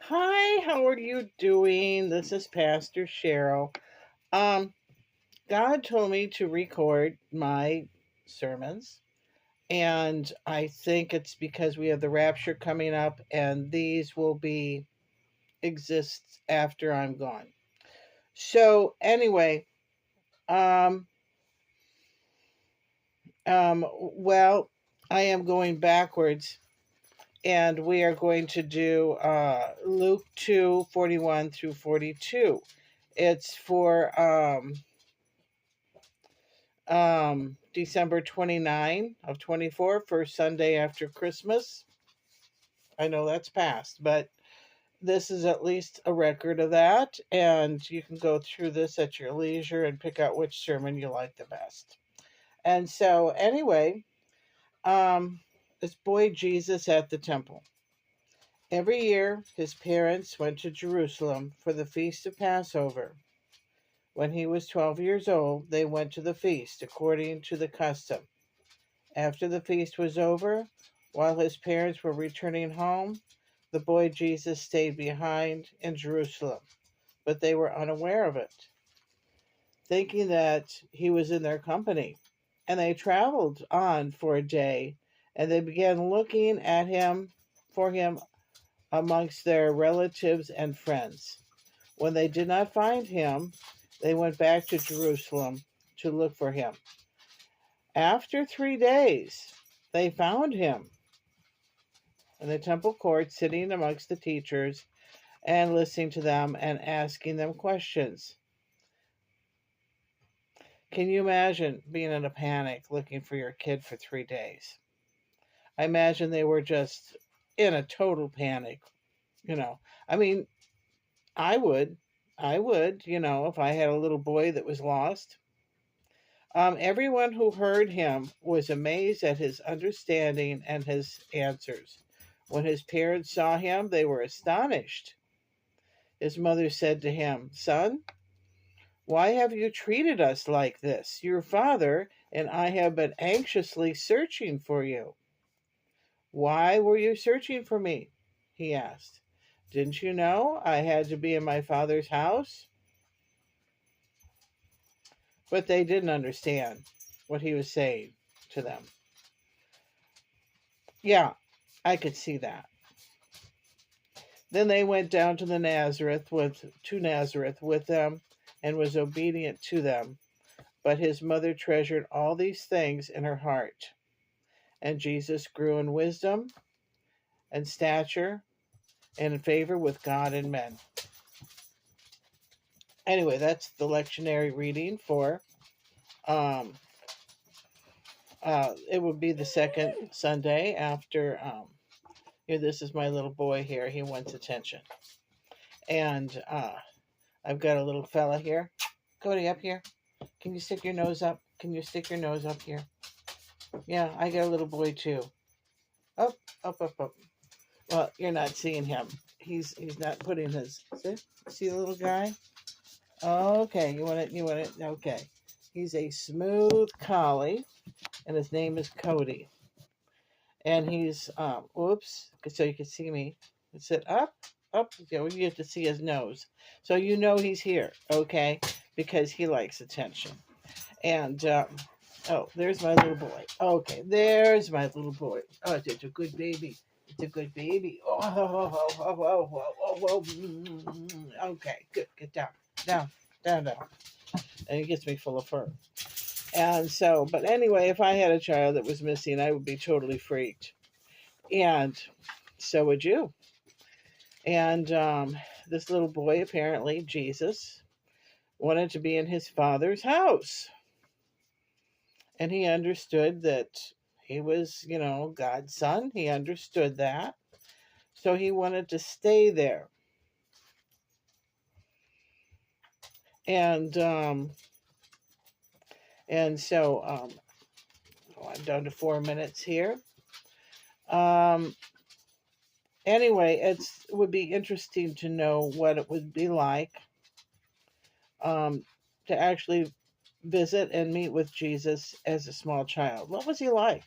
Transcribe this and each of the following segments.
Hi, how are you doing? This is Pastor Cheryl. Um, God told me to record my sermons, and I think it's because we have the rapture coming up, and these will be exist after I'm gone. So anyway, um, well, I am going backwards, and we are going to do Luke 2:41 through 42. It's for December 29 of 24, first Sunday after Christmas. I know that's past, but this is at least a record of that, and you can go through this at your leisure and pick out which sermon you like the best. And so, anyway, this boy Jesus at the temple. Every year, his parents went to Jerusalem for the feast of Passover. When he was 12 years old, they went to the feast according to the custom. After the feast was over, while his parents were returning home, the boy Jesus stayed behind in Jerusalem, but they were unaware of it, thinking that he was in their company. And they traveled on for a day, and they began looking at him for him amongst their relatives and friends. When they did not find him, they went back to Jerusalem to look for him. After 3 days, they found him in the temple court, sitting amongst the teachers and listening to them and asking them questions. Can you imagine being in a panic looking for your kid for 3 days? I imagine they were just in a total panic, you know. I mean, I would. I would, if I had a little boy that was lost. Everyone who heard him was amazed at his understanding and his answers. When his parents saw him, they were astonished. His mother said to him, "Son, why have you treated us like this? Your father and I have been anxiously searching for you." "Why were you searching for me?" he asked. "Didn't you know I had to be in my father's house?" But they didn't understand what he was saying to them. Yeah, I could see that. Then they went down to Nazareth with them and was obedient to them. But his mother treasured all these things in her heart. And Jesus grew in wisdom and stature and in favor with God and men. Anyway, that's the lectionary reading for it would be the second Sunday after here, this is my little boy here. He wants attention. And I've got a little fella here. Cody, up here. Can you stick your nose up? Can you stick your nose up here? Yeah, I got a little boy too. Up, up, up, up. Well, you're not seeing him. He's not putting his. See the little guy? Okay, you want it? You want it? Okay. He's a smooth collie, and his name is Cody. And he's whoops, so you can see me. Sit up, up. You know, you have to see his nose, so you know he's here. Okay, because he likes attention. And oh, there's my little boy. Okay, there's my little boy. Oh, it's a good baby. It's a good baby. Oh, oh, oh, oh, oh, oh, oh. Okay, good. Get down, down, down, down. And he gets me full of fur. And so, but anyway, if I had a child that was missing, I would be totally freaked. And so would you. And this little boy, apparently, Jesus, wanted to be in his father's house. And he understood that he was, God's son. He understood that. So he wanted to stay there. And I'm down to 4 minutes here. Anyway, it would be interesting to know what it would be like to actually visit and meet with Jesus as a small child. What was he like?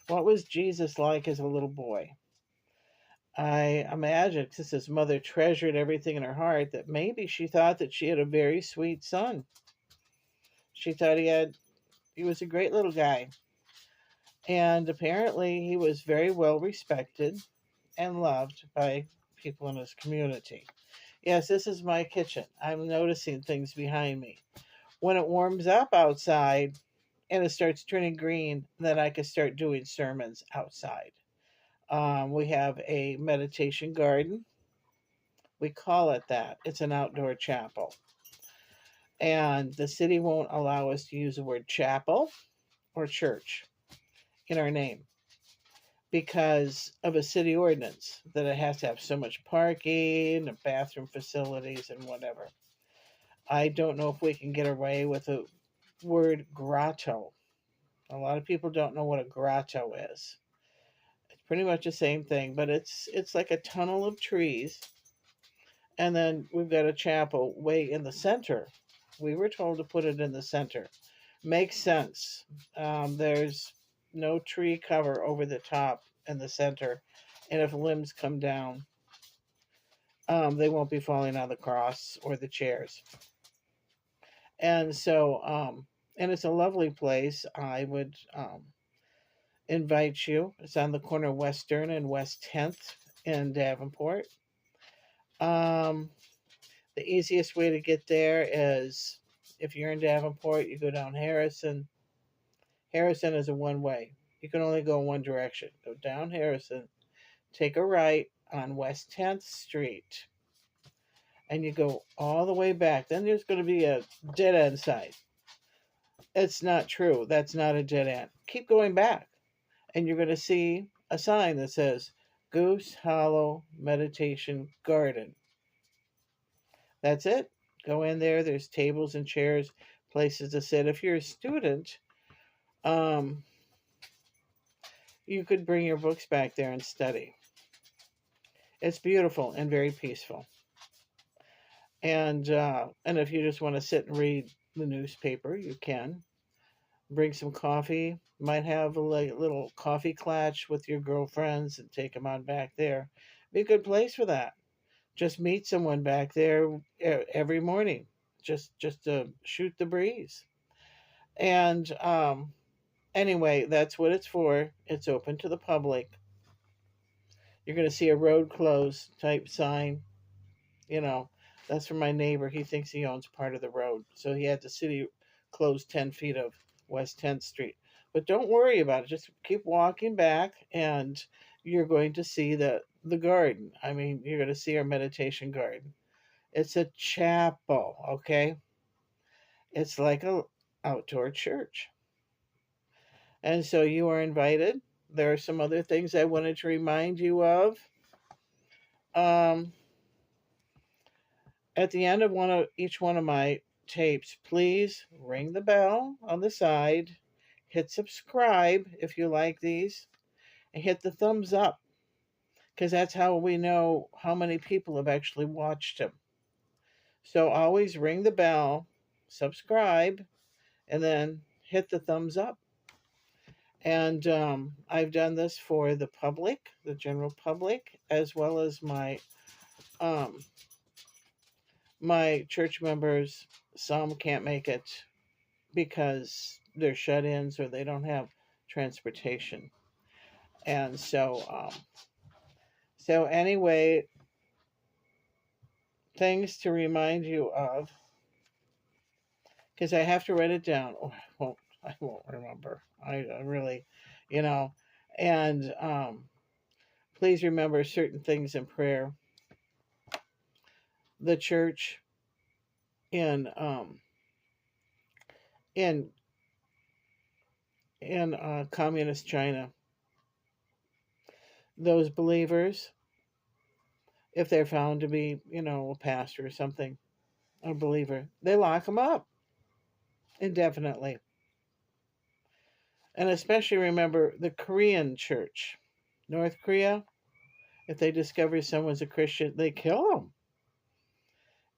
What was Jesus like as a little boy? I imagine, since his mother treasured everything in her heart, that maybe she thought that she had a very sweet son. She thought he was a great little guy. And apparently he was very well respected and loved by people in his community. Yes, this is my kitchen. I'm noticing things behind me. When it warms up outside and it starts turning green, then I can start doing sermons outside. We have a meditation garden. We call it that. It's an outdoor chapel. And the city won't allow us to use the word chapel or church in our name because of a city ordinance that it has to have so much parking and bathroom facilities and whatever. I don't know if we can get away with the word grotto. A lot of people don't know what a grotto is. It's pretty much the same thing, but it's like a tunnel of trees, and then we've got a chapel way in the center. We were told to put it in the center. Makes sense. There's no tree cover over the top in the center, and if limbs come down, they won't be falling on the cross or the chairs. And so, and it's a lovely place. I would invite you. It's on the corner of Western and West 10th in Davenport. Um, the easiest way to get there is if you're in Davenport, you go down Harrison. Harrison is a one way. You can only go in one direction. Go down Harrison, take a right on West 10th Street, and you go all the way back. Then there's going to be a dead end sign. It's not true. That's not a dead end. Keep going back, and you're going to see a sign that says Goose Hollow Meditation Garden. That's it. Go in there. There's tables and chairs, places to sit. If you're a student, um, you could bring your books back there and study. It's beautiful and very peaceful. And if you just want to sit and read the newspaper, you can. Bring some coffee. Might have a little coffee clatch with your girlfriends and take them on back there. Be a good place for that. Just meet someone back there every morning. Just to shoot the breeze. And anyway, that's what it's for. It's open to the public. You're going to see a road closed type sign. You know, that's from my neighbor. He thinks he owns part of the road. So he had the city close 10 feet of West 10th Street. But don't worry about it. Just keep walking back and you're going to see the garden. I mean, you're going to see our meditation garden. It's a chapel, okay? It's like a outdoor church. And so you are invited. There are some other things I wanted to remind you of. Um, at the end of each one of my tapes, please ring the bell on the side, hit subscribe if you like these, and hit the thumbs up because that's how we know how many people have actually watched them. So always ring the bell, subscribe, and then hit the thumbs up. And I've done this for the public, the general public, as well as um, my church members. Some can't make it because they're shut-ins or they don't have transportation. And so anyway, things to remind you of, because I have to write it down. Oh, I won't remember. I really, you know, and please remember certain things in prayer. The church in in communist China, those believers, if they're found to be, a pastor or something, a believer, they lock them up indefinitely. And especially remember the Korean church, North Korea. If they discover someone's a Christian, they kill them.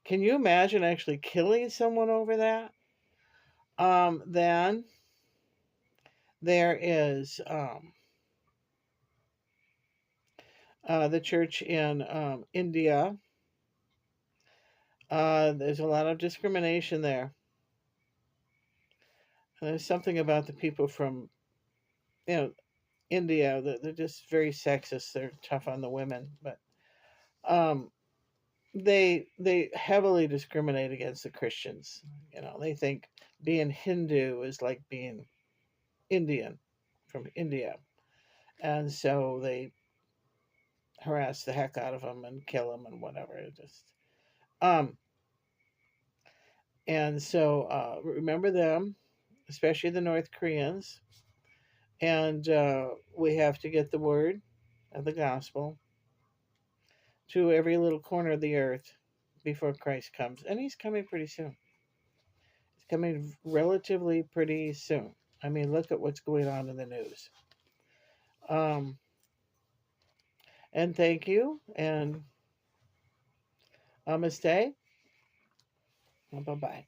Can you imagine actually killing someone over that? Then there is The church in India, there's a lot of discrimination there. And there's something about the people from, you know, India that they're just very sexist. They're tough on the women, but um, they heavily discriminate against the Christians. You know, they think being Hindu is like being Indian from India, and so they harass the heck out of them and kill them and whatever. It just um, and so remember them, especially the North Koreans, and we have to get the word of the gospel to every little corner of the earth before Christ comes, and He's coming pretty soon. He's coming relatively pretty soon. I mean, look at what's going on in the news. Um, and thank you, and namaste. Bye bye.